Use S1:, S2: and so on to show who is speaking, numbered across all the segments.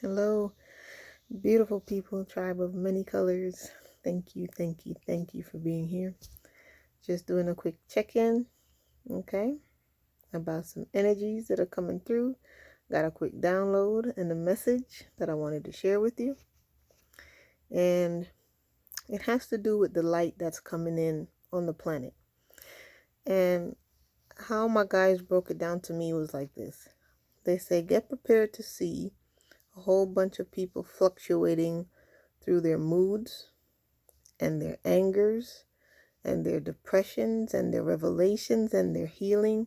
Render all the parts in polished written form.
S1: Hello, beautiful people, tribe of many colors. Thank you, thank you, thank you for being here. Just doing a quick check-in, okay, about some energies that are coming through. Got a quick download and a message that I wanted to share with you. And it has to do with the light that's coming in on the planet. And how my guys broke it down to me was like this. They say, get prepared to see a whole bunch of people fluctuating through their moods and their angers and their depressions and their revelations and their healing.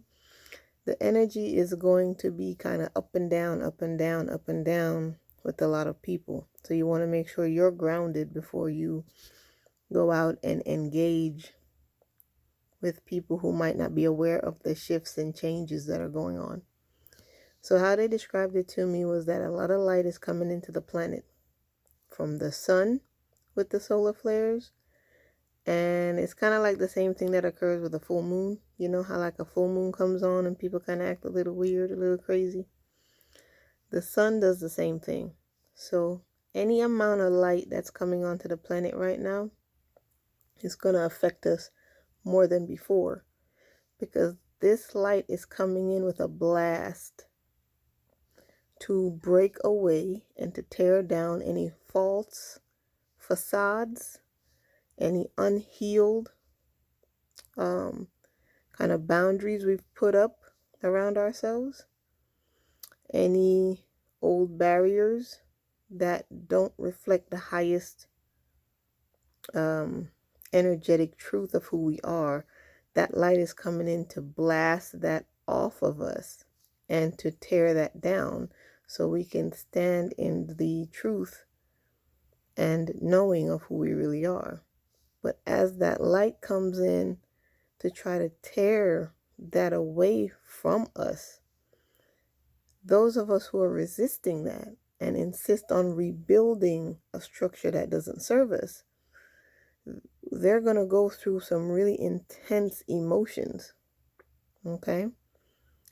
S1: The energy is going to be kind of up and down, up and down, up and down with a lot of people. So you want to make sure you're grounded before you go out and engage with people who might not be aware of the shifts and changes that are going on. So how they described it to me was that a lot of light is coming into the planet from the sun with the solar flares. And it's kind of like the same thing that occurs with a full moon. You know how like a full moon comes on and people kind of act a little weird, a little crazy? The sun does the same thing. So any amount of light that's coming onto the planet right now is going to affect us more than before, because this light is coming in with a blast to break away and to tear down any false facades, any unhealed kind of boundaries we've put up around ourselves, any old barriers that don't reflect the highest energetic truth of who we are. That light is coming in to blast that off of us and to tear that down so we can stand in the truth and knowing of who we really are. But as that light comes in to try to tear that away from us, those of us who are resisting that and insist on rebuilding a structure that doesn't serve us, they're going to go through some really intense emotions, okay,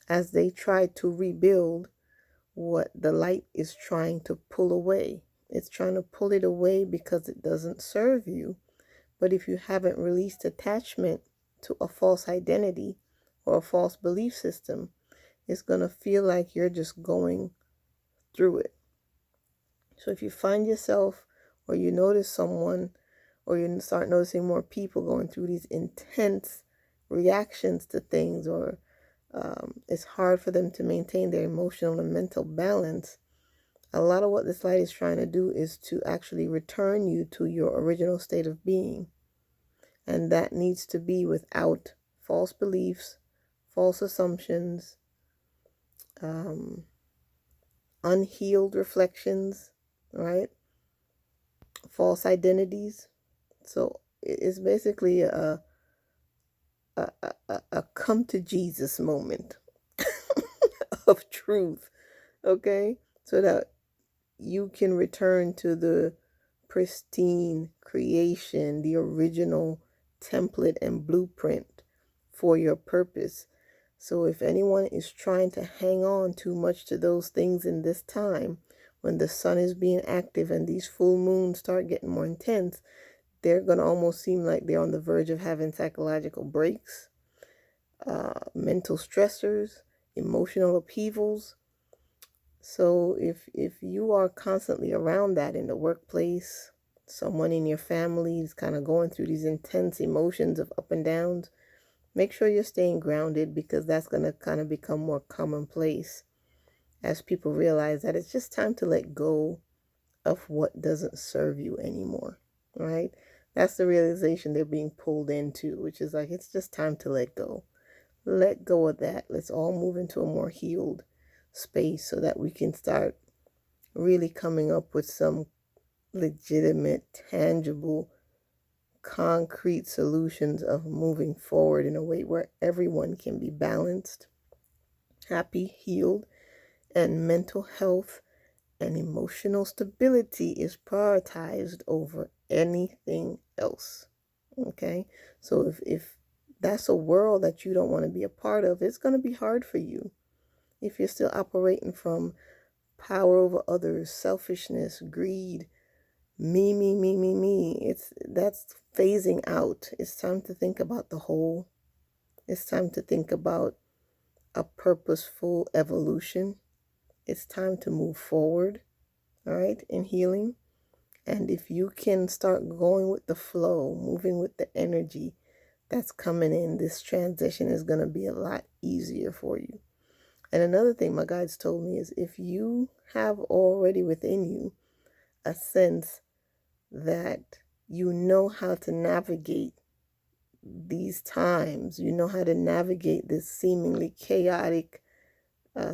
S1: as they try to rebuild what the light is trying to pull away. It's trying to pull it away because it doesn't serve you. But if you haven't released attachment to a false identity or a false belief system, it's going to feel like you're just going through it. So if you find yourself, or you notice someone, or you start noticing more people going through these intense reactions to things, or it's hard for them to maintain their emotional and mental balance, a lot of what this light is trying to do is to actually return you to your original state of being. And that needs to be without false beliefs, false assumptions, unhealed reflections, right? False identities. So it's basically a come to Jesus moment of truth, okay? So that you can return to the pristine creation, the original template and blueprint for your purpose. So if anyone is trying to hang on too much to those things in this time, when the sun is being active and these full moons start getting more intense, they're going to almost seem like they're on the verge of having psychological breaks, mental stressors, emotional upheavals. So if you are constantly around that in the workplace, someone in your family is kind of going through these intense emotions of up and downs, make sure you're staying grounded, because that's going to kind of become more commonplace as people realize that it's just time to let go of what doesn't serve you anymore, right? That's the realization they're being pulled into, which is like, it's just time to let go. Let go of that. Let's all move into a more healed space so that we can start really coming up with some legitimate, tangible, concrete solutions of moving forward in a way where everyone can be balanced, happy, healed, and mental health and emotional stability is prioritized over anything else. Okay? So if that's a world that you don't want to be a part of, it's going to be hard for you if you're still operating from power over others, selfishness, greed, me. That's phasing out. It's time to think about the whole. It's time to think about a purposeful evolution. It's time to move forward, all right, in healing. And if you can start going with the flow, moving with the energy that's coming in, this transition is going to be a lot easier for you. And another thing my guides told me is if you have already within you a sense that you know how to navigate these times, you know how to navigate this seemingly chaotic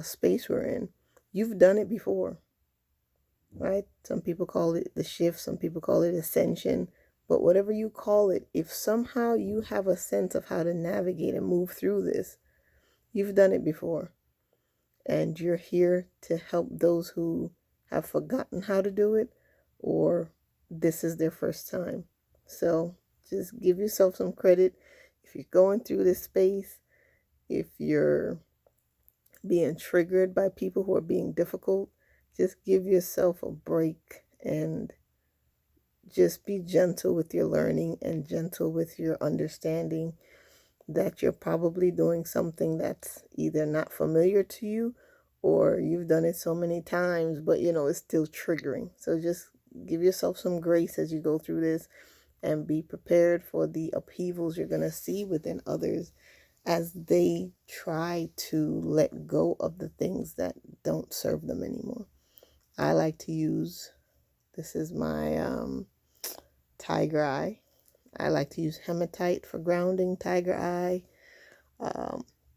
S1: space we're in, you've done it before, right? Some people call it the shift, some people call it ascension, but whatever you call it, if somehow you have a sense of how to navigate and move through this, you've done it before. And you're here to help those who have forgotten how to do it, or this is their first time. So just give yourself some credit. If you're going through this space, if you're being triggered by people who are being difficult, just give yourself a break and just be gentle with your learning and gentle with your understanding that you're probably doing something that's either not familiar to you or you've done it so many times, but it's still triggering. So just give yourself some grace as you go through this and be prepared for the upheavals you're going to see within others as they try to let go of the things that don't serve them anymore. I like to use, this is my tiger eye. I like to use hematite for grounding, tiger eye,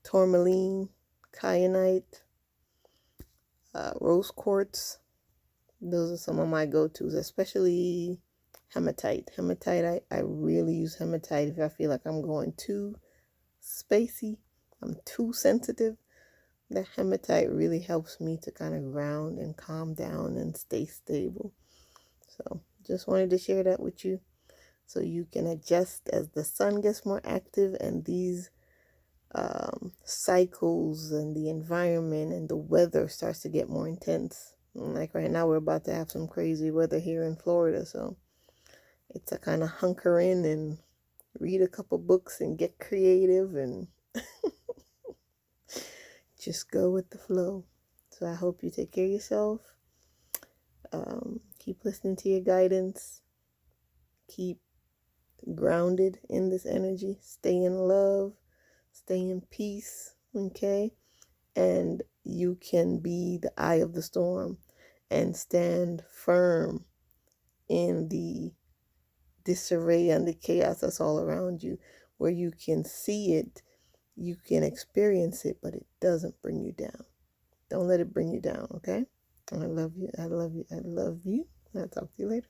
S1: tourmaline, kyanite, rose quartz. Those are some of my go-tos, especially hematite. I really use hematite if I feel like I'm going too spacey, I'm too sensitive. The hematite really helps me to kind of ground and calm down and stay stable. So just wanted to share that with you so you can adjust as the sun gets more active and these cycles and the environment and the weather starts to get more intense. Like right now, we're about to have some crazy weather here in Florida, so it's a kind of hunker in and read a couple books and get creative and just go with the flow. So I hope you take care of yourself. Keep listening to your guidance. Keep grounded in this energy. Stay in love. Stay in peace. Okay? And you can be the eye of the storm and stand firm in the disarray and the chaos that's all around you, where you can see it, you can experience it, but it doesn't bring you down. Don't let it bring you down, okay? I love you. I love you. I love you. I'll talk to you later.